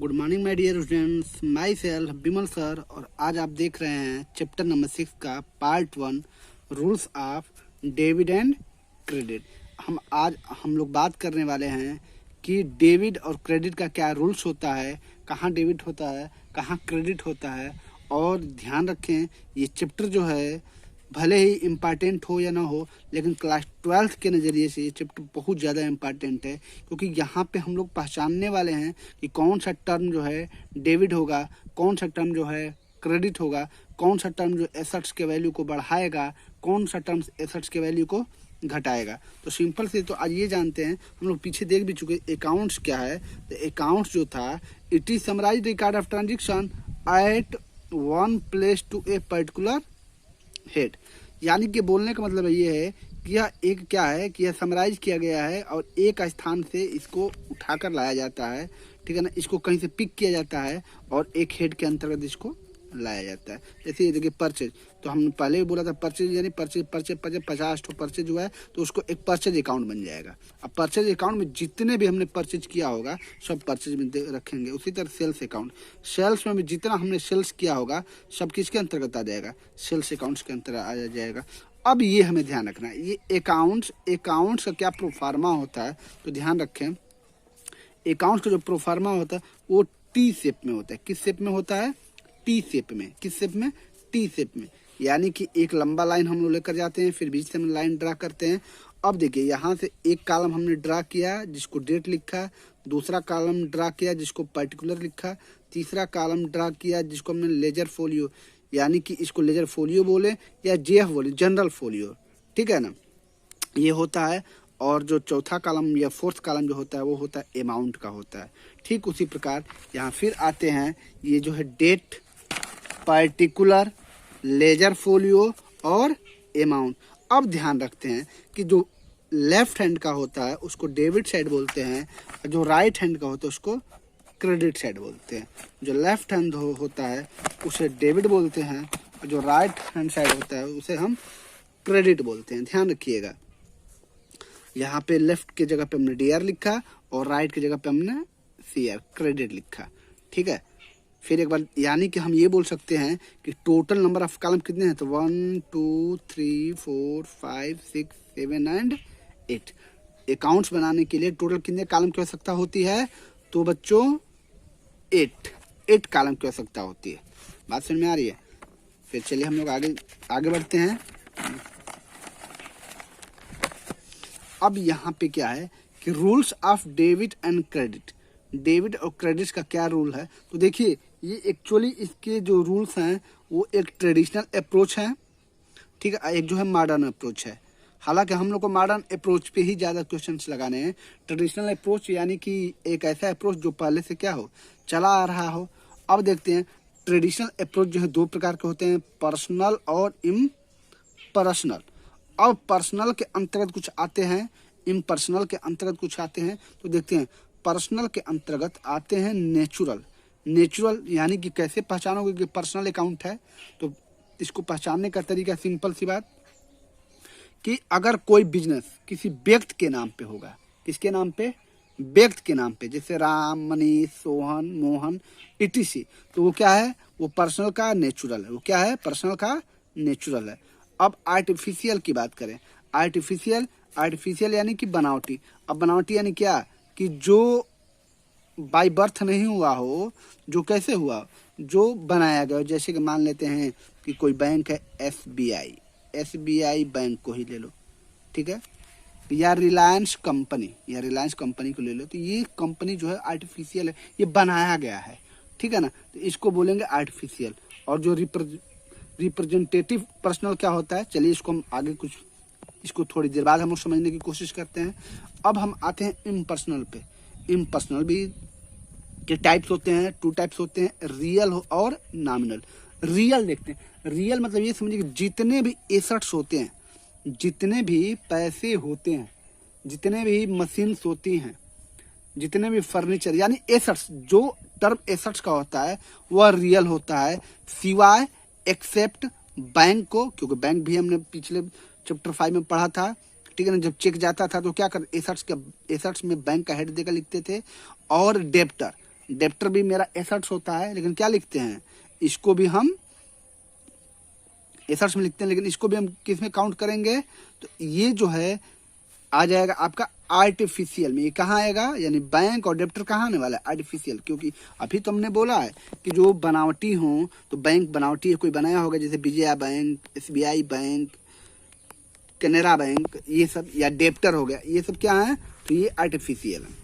Good morning my dear students, myself Vimal sir. और आज आप देख रहे हैं चैप्टर नंबर 6 का part 1 rules of debit and credit. हम लोग बात करने वाले हैं कि डेबिट और क्रेडिट का क्या रूल्स होता है, कहाँ डेबिट होता है, कहाँ क्रेडिट होता है। और ध्यान रखें, ये चैप्टर जो है भले ही इम्पॉर्टेंट हो या ना हो, लेकिन क्लास 12th के नज़रिए से ये चैप्टर बहुत ज़्यादा इम्पॉर्टेंट है, क्योंकि यहाँ पे हम लोग पहचानने वाले हैं कि कौन सा टर्म जो है डेबिट होगा, कौन सा टर्म जो है क्रेडिट होगा, कौन सा टर्म जो एसेट्स के वैल्यू को बढ़ाएगा, कौन सा टर्म एसेट्स के वैल्यू को घटाएगा। तो सिंपल से तो आज ये जानते हैं, हम लोग पीछे देख भी चुके अकाउंट्स क्या है। तो अकाउंट्स जो था, it is summarised record of transaction at one place to a particular head. यानी कि बोलने का मतलब ये है कि यह एक क्या है कि यह समराइज किया गया है और एक स्थान से इसको उठाकर लाया जाता है, ठीक है ना। इसको कहीं से पिक किया जाता है और एक हेड के अंतर्गत इसको लाया जाता है। जैसे ये देखिए परचेज, तो हमने पहले भी बोला था परचेज यानी परचेज 50 ठो परचेज हुआ है तो उसको एक परचेज अकाउंट बन जाएगा। अब परचेज अकाउंट में जितने भी हमने परचेज किया होगा सब परचेज में रखेंगे। उसी तरह सेल्स अकाउंट, सेल्स में भी जितना हमने सेल्स किया होगा सब किसके अंतर्गत आ जाएगा, सेल्स अकाउंट्स के अंतर्गत आ जाएगा। अब ये हमें ध्यान रखना है, ये अकाउंट्स का क्या प्रोफार्मा होता है, तो ध्यान रखें अकाउंट्स का जो प्रोफार्मा होता है वो टी शेप में होता है। किस शेप में होता है, टी शेप में। किस शेप में, टी शेप में। यानी कि एक लंबा लाइन हम लोग लेकर जाते हैं, फिर बीच से हम लाइन ड्रा करते हैं। अब देखिए यहाँ से एक कॉलम हमने ड्रा किया जिसको डेट लिखा, दूसरा कॉलम ड्रा किया जिसको पर्टिकुलर लिखा, तीसरा कॉलम ड्रा किया जिसको हमने लेजर फोलियो, यानी कि इसको लेजर फोलियो बोले या जेएफ बोले, जनरल फोलियो, ठीक है ना, ये होता है। और जो चौथा कॉलम या फोर्थ कॉलम जो होता है वो होता है अमाउंट का होता है। ठीक उसी प्रकार यहाँ फिर आते हैं, ये जो है डेट, पर्टिकुलर, लेजर फोलियो और अमाउंट। अब ध्यान रखते हैं कि जो लेफ्ट हैंड का होता है उसको डेबिट साइड बोलते हैं, और जो राइट हैंड का होता है उसको क्रेडिट साइड बोलते हैं। जो लेफ्ट हैंड होता है उसे डेबिट बोलते हैं, और जो राइट हैंड साइड होता है उसे हम क्रेडिट बोलते हैं। ध्यान रखिएगा, यहाँ पे लेफ्ट की जगह पे हमने डीआर लिखा और राइट की जगह पे हमने सीआर क्रेडिट लिखा, ठीक है। फिर एक बार यानी कि हम ये बोल सकते हैं कि टोटल नंबर ऑफ कॉलम कितने हैं, तो 1 2 3 4 5 6 7 एंड 8। अकाउंट्स बनाने के लिए टोटल कितने कॉलम की आवश्यकता होती है, तो बच्चों 8 कॉलम की आवश्यकता होती है। बात समझ में आ रही है। फिर चलिए हम लोग आगे बढ़ते हैं। अब यहाँ पे क्या है कि rules of debit and credit, debit और क्रेडिट का क्या रूल है, तो देखिए ये एक्चुअली इसके जो रूल्स हैं वो एक ट्रेडिशनल अप्रोच है, ठीक है, एक जो है मॉडर्न अप्रोच है। हालांकि हम लोग को मॉडर्न अप्रोच पे ही ज़्यादा क्वेश्चंस लगाने हैं। ट्रेडिशनल अप्रोच यानी कि एक ऐसा अप्रोच जो पहले से क्या हो, चला आ रहा हो। अब देखते हैं ट्रेडिशनल अप्रोच जो है दो प्रकार के होते हैं, पर्सनल और इम्पर्सनल। अब पर्सनल के अंतर्गत कुछ आते हैं, इम्पर्सनल के अंतर्गत कुछ आते हैं। तो देखते हैं पर्सनल के अंतर्गत आते हैं नेचुरल यानी कि कैसे पहचानोगे कि पर्सनल अकाउंट है, तो इसको पहचानने का तरीका सिंपल सी बात कि अगर कोई बिजनेस किसी व्यक्ति के नाम पे होगा, किसके नाम पे, व्यक्ति के नाम पे, जैसे राम, मनीष, सोहन, मोहन इटीसी, तो वो क्या है, वो पर्सनल का नेचुरल है। वो क्या है, पर्सनल का नेचुरल है। अब आर्टिफिशियल की बात करें, आर्टिफिशियल यानी कि बनावटी। अब बनावटी यानी क्या, कि जो बाय बर्थ नहीं हुआ हो, जो कैसे हुआ, जो बनाया गया। जैसे कि मान लेते हैं कि कोई बैंक है एसबीआई बैंक को ही ले लो, ठीक है, या रिलायंस कंपनी को ले लो, तो ये कंपनी जो है आर्टिफिशियल है, ये बनाया गया है, ठीक है ना, तो इसको बोलेंगे आर्टिफिशियल। और जो रिप्रेजेंटेटिव पर्सनल क्या होता है, चलिए इसको हम आगे इसको थोड़ी देर बाद हम लोग समझने की कोशिश करते हैं। अब हम आते हैं इम्पर्सनल पे। इम्पर्सनल भी के टाइप्स होते हैं, 2 टाइप्स होते हैं, रियल और नॉमिनल। रियल देखते हैं, रियल मतलब ये समझिए कि जितने भी एसेट्स होते हैं, जितने भी पैसे होते हैं, जितने भी मशीन्स होती हैं, जितने भी फर्नीचर यानी एसेट्स, जो टर्म एसेट्स का होता है वह रियल होता है, सिवाय एक्सेप्ट बैंक को, क्योंकि बैंक भी हमने पिछले चैप्टर 5 में पढ़ा था, ठीक है ना। जब चेक जाता था तो क्या कर एसेट्स में बैंक का हेड देकर लिखते थे, और डेप्टर डेप्टर भी मेरा एसेट्स होता है, लेकिन क्या लिखते हैं, इसको भी हम एसेट्स में लिखते हैं, लेकिन इसको भी हम किस में काउंट करेंगे, तो ये जो है आ जाएगा आपका आर्टिफिशियल में। ये कहाँ आएगा, यानी बैंक और डेप्टर कहाँ आने वाला है, आर्टिफिशियल। क्योंकि अभी तो हमने बोला है कि जो बनावटी हो, तो बैंक बनावटी है, कोई बनाया होगा, जैसे Vijaya bank, SBI bank, Canara bank, ये सब, या डेप्टर हो गया, ये सब क्या है, तो ये आर्टिफिशियल है।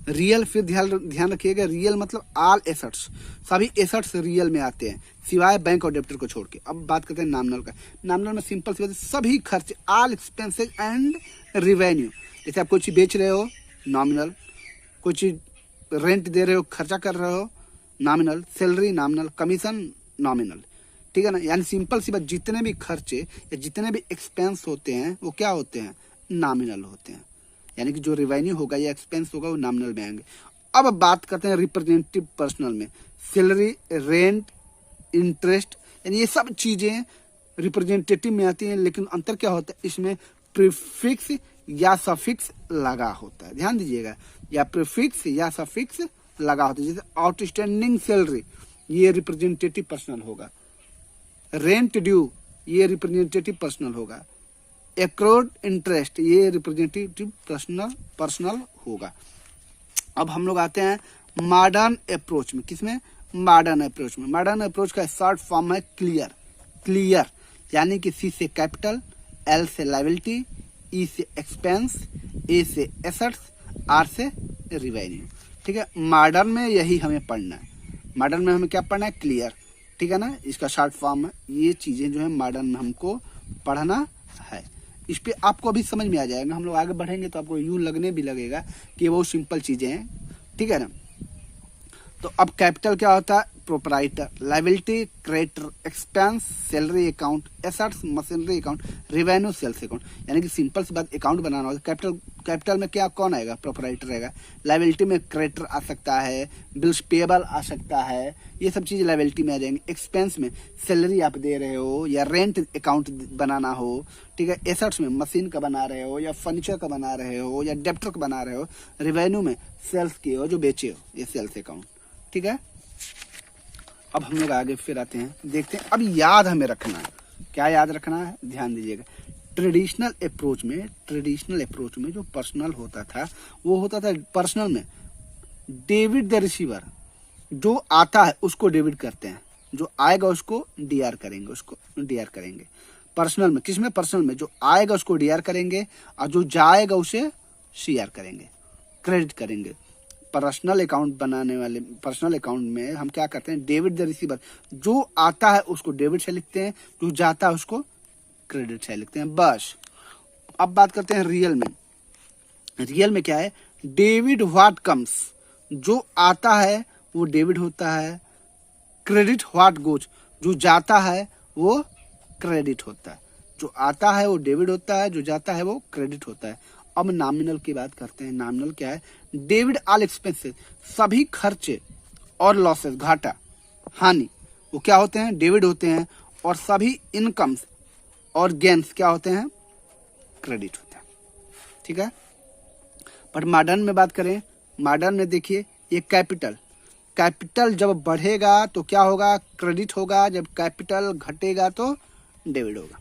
रियल, फिर ध्यान रखिएगा, रियल मतलब ऑल एसेट्स, सभी एसेट्स रियल में आते हैं, सिवाय बैंक और डेप्टर को छोड़ के। अब बात करते हैं नॉमिनल का। नॉमिनल में सिंपल सी बात है, सभी खर्च, ऑल एक्सपेंसेस एंड रिवेन्यू। जैसे आप कोई चीज बेच रहे हो, नॉमिनल, कोई चीज रेंट दे रहे हो, खर्चा कर रहे हो, nominal, salary nominal, commission nominal, ठीक है ना। यानी सिंपल सी बात, जितने भी खर्चे या जितने भी एक्सपेंस होते हैं वो क्या होते हैं, नॉमिनल होते हैं। यानी कि जो रेवेन्यू होगा या एक्सपेंस होगा वो नॉमिनल में आएंगे। अब बात करते हैं रिप्रेजेंटेटिव पर्सनल में। सैलरी, रेंट, इंटरेस्ट, यानी ये सब चीजें रिप्रेजेंटेटिव में आती हैं, लेकिन अंतर क्या होता है, इसमें प्रीफिक्स या सफिक्स लगा होता है। ध्यान दीजिएगा, या प्रीफिक्स या सफिक्स लगा होता है। जैसे आउटस्टैंडिंग सैलरी, ये रिप्रेजेंटेटिव पर्सनल होगा। रेंट ड्यू, ये रिप्रेजेंटेटिव पर्सनल होगा। एक्रोड इंटरेस्ट, ये रिप्रेजेंटेटिव पर्सनल होगा। अब हम लोग आते हैं मॉडर्न अप्रोच में। किसमें, मॉडर्न अप्रोच में। मॉडर्न अप्रोच का शॉर्ट फॉर्म है क्लियर। क्लियर यानी कि C से कैपिटल, L से लायबिलिटी, E से एक्सपेंस, A से एसेट्स, R से रिवेन्यू। ठीक है, मॉडर्न में यही हमें पढ़ना है। मॉडर्न में हमें क्या पढ़ना है, क्लियर, ठीक है ना, इसका शॉर्ट फॉर्म है। ये चीजें जो है मॉडर्न में हमको पढ़ना है। इस पे आपको अभी समझ में आ जाएगा, हम लोग आगे बढ़ेंगे तो आपको यूं लगने भी लगेगा कि वो सिंपल चीजें हैं, ठीक है ना। तो अब कैपिटल क्या होता है, proprietor, liability, creditor, expense, salary account, assets, machinery account, revenue, sales account. यानी कि सिंपल सी बात, अकाउंट बनाना होगा। कैपिटल में क्या कौन आएगा, प्रोपराइटर रहेगा। लायबिलिटी में क्रेडिटर आ सकता है, बिल्स पेबल आ सकता है, ये सब चीज लायबिलिटी में आ जाएंगे। एक्सपेंस में सैलरी आप दे रहे हो या रेंट अकाउंट बनाना हो, ठीक है। एसेट्स में मशीन का बना रहे हो या फर्नीचर का बना रहे हो या डेप्टर का बना रहे हो। रेवेन्यू में सेल्स किए हो, जो बेचे हो, ये सेल्स अकाउंट, ठीक है। अब हम लोग आगे फिर आते हैं, देखते हैं। अब याद हमें रखना है, क्या याद रखना है, ध्यान दीजिएगा। ट्रेडिशनल अप्रोच में जो पर्सनल होता था, वो होता था पर्सनल में डेबिट द रिसीवर, जो आता है उसको डेबिट करते हैं, जो आएगा उसको डीआर करेंगे। पर्सनल में, किसमें, पर्सनल में जो आएगा उसको डीआर करेंगे और जो जाएगा उसे सीआर करेंगे, क्रेडिट करेंगे। पर्सनल अकाउंट बनाने वाले पर्सनल अकाउंट में हम क्या करते हैं, डेबिट द रिसीवर, जो आता है उसको डेबिट से लिखते हैं, जो जाता है उसको क्रेडिट से लिखते हैं, बस। अब बात करते हैं रियल में। रियल में क्या है, डेबिट व्हाट कम्स, जो आता है वो डेबिट होता है। क्रेडिट व्हाट गोज, जो जाता है वो क्रेडिट होता है। जो आता है वो डेबिट होता है, जो जाता है वो क्रेडिट होता है। अब नॉमिनल की बात करते हैं। नॉमिनल क्या है, डेबिट ऑल एक्सपेंसेस, सभी खर्चे और लॉसेस, घाटा, हानि, वो क्या होते हैं, डेबिट होते हैं। और सभी इनकम्स और गेन्स क्या होते हैं, क्रेडिट होता है, ठीक है। पर मॉडर्न में बात करें, मॉडर्न में देखिए, ये कैपिटल जब बढ़ेगा तो क्या होगा, क्रेडिट होगा। जब कैपिटल घटेगा तो डेबिट होगा,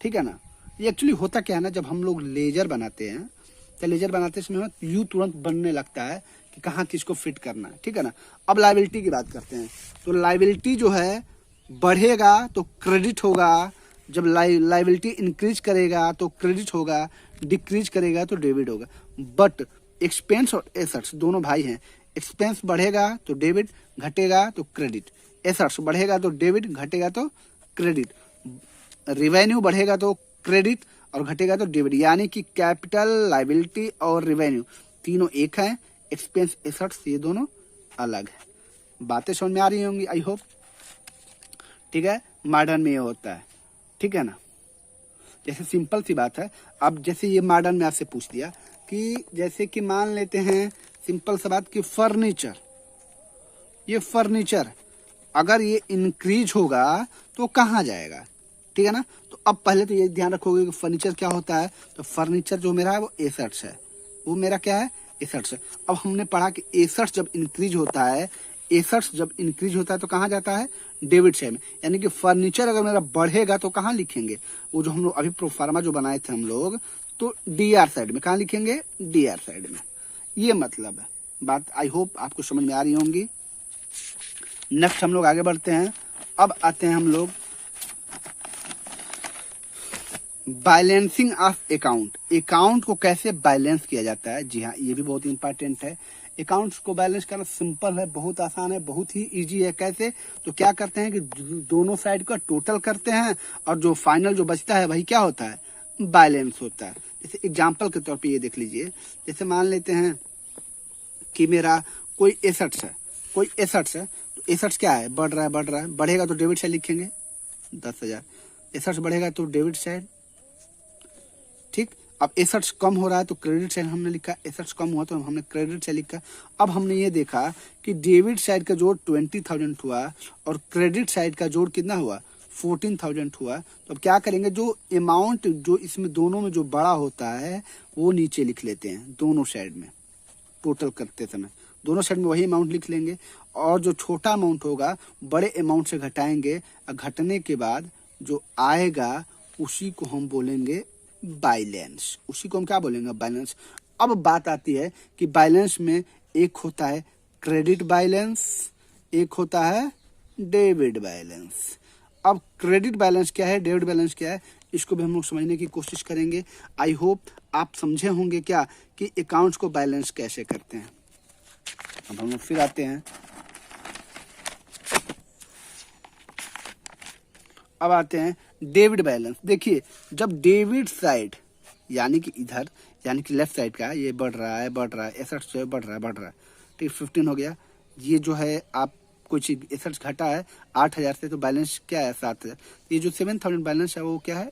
ठीक है ना। ये एक्चुअली होता क्या है ना, जब हम लोग लेजर बनाते हैं, तो लेजर बनाते समय यू तुरंत बनने लगता है कि कहाँ किसको फिट करना है, ठीक है ना। अब लायबिलिटी की बात करते हैं, तो लायबिलिटी जो है बढ़ेगा तो क्रेडिट होगा। जब लायबिलिटी इंक्रीज करेगा तो क्रेडिट होगा, डिक्रीज करेगा तो डेबिट होगा। बट एक्सपेंस और एसेट्स दोनों भाई हैं। एक्सपेंस बढ़ेगा तो डेबिट, घटेगा तो क्रेडिट। एसेट्स बढ़ेगा तो डेबिट, घटेगा तो क्रेडिट। रेवेन्यू बढ़ेगा तो क्रेडिट और घटेगा तो डेबिट। यानी कि कैपिटल, लायबिलिटी और रेवेन्यू तीनों एक हैं, एक्सपेंस, एसेट्स ये दोनों अलग है। बातें समझ में आ रही होंगी, आई होप, ठीक है। मॉडर्न में ये होता है, ठीक है ना। जैसे सिंपल सी बात है, अब जैसे ये मॉडर्न में आपसे पूछ दिया कि जैसे कि मान लेते हैं सिंपल सा बात कि फर्नीचर, ये फर्नीचर अगर ये इंक्रीज होगा तो कहाँ जाएगा, ठीक है ना। तो अब पहले तो ये ध्यान रखोगे कि फर्नीचर क्या होता है, तो फर्नीचर जो मेरा है वो एसेट्स है, वो मेरा क्या है, एसेट्स। अब हमने पढ़ा कि एसेट्स जब इंक्रीज होता है, एसेट्स जब इंक्रीज होता है तो कहाँ जाता है, डेबिट साइड में। यानी कि फर्नीचर अगर मेरा बढ़ेगा तो कहाँ लिखेंगे, वो जो हम लोग अभी प्रोफार्मा जो बनाए थे हम लोग, तो डीआर साइड में। कहाँ लिखेंगे, डीआर साइड में। ये मतलब है बात। आई होप आपको समझ में आ रही होंगी। नेक्स्ट हम लोग आगे बढ़ते हैं। अब आते हैं हम लोग बैलेंसिंग ऑफ अकाउंट। अकाउंट को कैसे बैलेंस किया जाता है, जी हाँ, ये भी बहुत इंपॉर्टेंट है। अकाउंट्स को बैलेंस करना सिंपल है, बहुत आसान है, बहुत ही इजी है। कैसे, तो क्या करते हैं कि दोनों साइड का टोटल करते हैं और जो फाइनल जो बचता है वही क्या होता है, बैलेंस होता है। जैसे एग्जांपल के तौर पे ये देख लीजिए, जैसे मान लेते हैं कि मेरा कोई एसेट्स है, कोई एसेट्स है, तो एसेट्स क्या है, बढ़ रहा है, बढ़ रहा है, बढ़ेगा तो डेबिट साइड लिखेंगे 10,000। एसेट्स बढ़ेगा तो डेबिट साइड, ठीक। अब एसेट्स कम हो रहा है तो क्रेडिट साइड हमने लिखा, एसेट्स कम हुआ तो हमने क्रेडिट साइड लिखा। अब हमने ये देखा कि डेबिट साइड का जोड़ 20,000 हुआ और क्रेडिट साइड का जोड़ कितना हुआ, 14,000 हुआ। तो अब क्या करेंगे, जो अमाउंट जो इसमें दोनों में जो बड़ा होता है वो नीचे लिख लेते हैं, दोनों साइड में टोटल करते समय दोनों साइड में वही अमाउंट लिख लेंगे। और जो छोटा अमाउंट होगा बड़े अमाउंट से घटाएंगे, और घटने के बाद जो आएगा उसी को हम बोलेंगे बैलेंस। उसी को हम क्या बोलेंगे, बैलेंस। अब बात आती है कि बैलेंस में एक होता है क्रेडिट बैलेंस, एक होता है डेबिट बैलेंस। अब क्रेडिट बैलेंस क्या है, डेबिट बैलेंस क्या है, इसको भी हम लोग समझने की कोशिश करेंगे। आई होप आप समझे होंगे क्या कि अकाउंट्स को बैलेंस कैसे करते हैं। अब हम लोग फिर आते हैं, अब आते हैं डेबिट बैलेंस। देखिए, जब डेबिट साइड यानी कि इधर, यानी कि लेफ्ट साइड का ये बढ़ रहा है, बढ़ रहा है, एसेट्स जो है बढ़ रहा है, बढ़ रहा है, ठीक, 15 हो गया। ये जो है आप कोई चीज एसेट्स घटा है 8,000 से, तो बैलेंस क्या है 7,000। ये जो 7,000 बैलेंस है वो क्या है,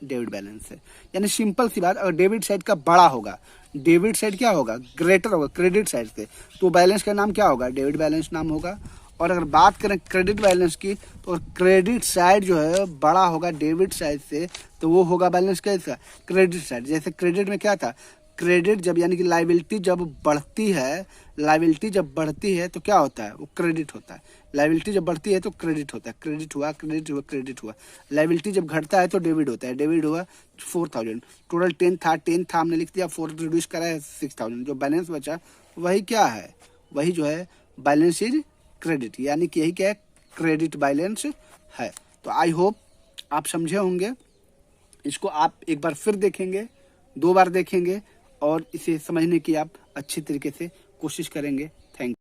डेबिट बैलेंस है। यानी सिंपल सी बात, अगर डेबिट साइड का बड़ा होगा, डेबिट साइड क्या होगा, ग्रेटर होगा क्रेडिट साइड से, तो बैलेंस का नाम क्या होगा, डेबिट बैलेंस नाम होगा। और अगर बात करें क्रेडिट बैलेंस की, तो क्रेडिट साइड जो है बड़ा होगा डेबिट साइड से, तो वो होगा बैलेंस कैसा, क्रेडिट साइड। जैसे क्रेडिट में क्या था, क्रेडिट जब यानी कि लाइबिलिटी जब बढ़ती है, लाइबिलिटी जब बढ़ती है तो क्या होता है, वो क्रेडिट होता है। लाइबिलिटी जब बढ़ती है तो क्रेडिट होता है, क्रेडिट हुआ, क्रेडिट हुआ, क्रेडिट हुआ। लाइबिलिटी जब घटता है तो डेबिट होता है, डेबिट हुआ 4,000। टोटल 10 था हमने लिख दिया, 4 रिड्यूस करा है 6,000। जो बैलेंस बचा वही क्या है, वही जो है बैलेंस इज क्रेडिट, यानी कि यही क्या है, क्रेडिट बैलेंस है। तो आई होप आप समझे होंगे। इसको आप एक बार फिर देखेंगे, 2 बार देखेंगे और इसे समझने की आप अच्छी तरीके से कोशिश करेंगे। Thank you.